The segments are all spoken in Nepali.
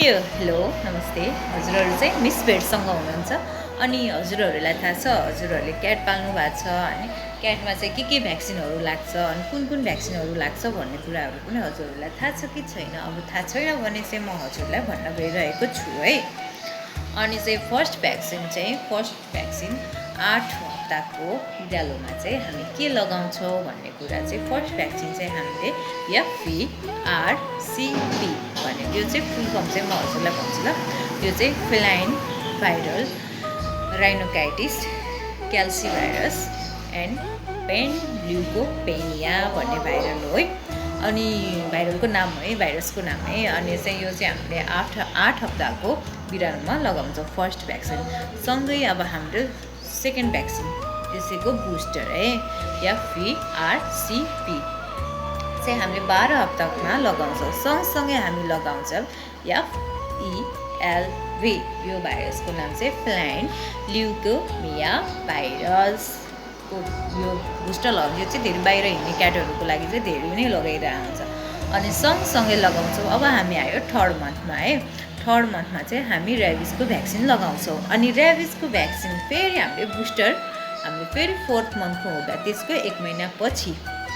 हेलो नमस्ते। हजुरहरू चाहिँ मिस भेटसँग हुनुहुन्छ अनि हजुरहरूलाई थाहा छ हजुरहरूले क्याट पाल्नु भएको छ अनि क्याटमा चाहिँ के भ्याक्सिनहरू लाग्छ अनि कुन भ्याक्सिनहरू लाग्छ भन्ने कुराहरू पनि हजुरहरूलाई थाहा छ कि छैन। अब थाहा छैन भने चाहिँ म हजुरलाई भन्न गइरहेको छु है। अनि चाहिँ फर्स्ट भ्याक्सिन 8 हप्ताको बिरालोमा चाहिँ हामी के लगाउँछौँ भन्ने कुरा चाहिँ फर्स्ट भ्याक्सिन चाहिँ हामीले FVRCP भन्ने त्यो चाहिँ फुल फर्म चाहिँ म हजुरलाई भन्छु ल। त्यो चाहिँ फेलाइन भाइरल राइनोकाइटिस क्याल्सिभाइरस एन्ड पेनल्युकोपेनिया भन्ने भाइरल हो है। अनि भाइरलको नाम हो है, भाइरसको नाम है। अनि चाहिँ यो चाहिँ हामीले 8 हप्ताको बिरालोमा लगाउँछौँ फर्स्ट भ्याक्सिन। सँगै अब हाम्रो सेकेन्ड भ्याक्सिन त्यसैको बुस्टर है FVRCP चाहिँ हामीले 12 हप्तामा लगाउँछौँ। सँगसँगै हामी लगाउँछौँ FELV। यो भाइरसको नाम चाहिँ फेलाइन ल्युकोमिया भाइरसको यो बुस्टर लगाउँछ। यो चाहिँ धेरै बाहिर हिँड्ने क्याटहरूको लागि चाहिँ धेरै नै लगाइरहेको हुन्छ। अनि सँगसँगै लगाउँछौँ। अब हामी आयो थर्ड मन्थमा है। थर्ड मन्थमा चाहिँ हामी ऱ्याबिसको भ्याक्सिन लगाउँछौँ। अनि ऱ्याबिसको भ्याक्सिन फेरि हामीले बुस्टर हामीले फेरि 4th मन्थको हुँदा त्यसको 1 महिनापछि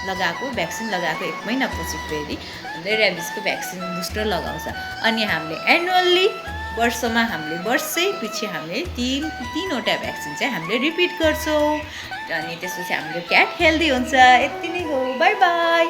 लगाएको भ्याक्सिन लगाएको 1 महिनापछि फेरि हामीले ऱ्याबिसको भ्याक्सिन बुस्टर लगाउँछ। अनि हामीले एनुअल्ली वर्षमा हामीले वर्षै पछि हामीले तीनवटा भ्याक्सिन चाहिँ हामीले रिपिट गर्छौँ। अनि त्यसपछि हाम्रो क्याट हेल्दी हुन्छ। यति नै हो। By by.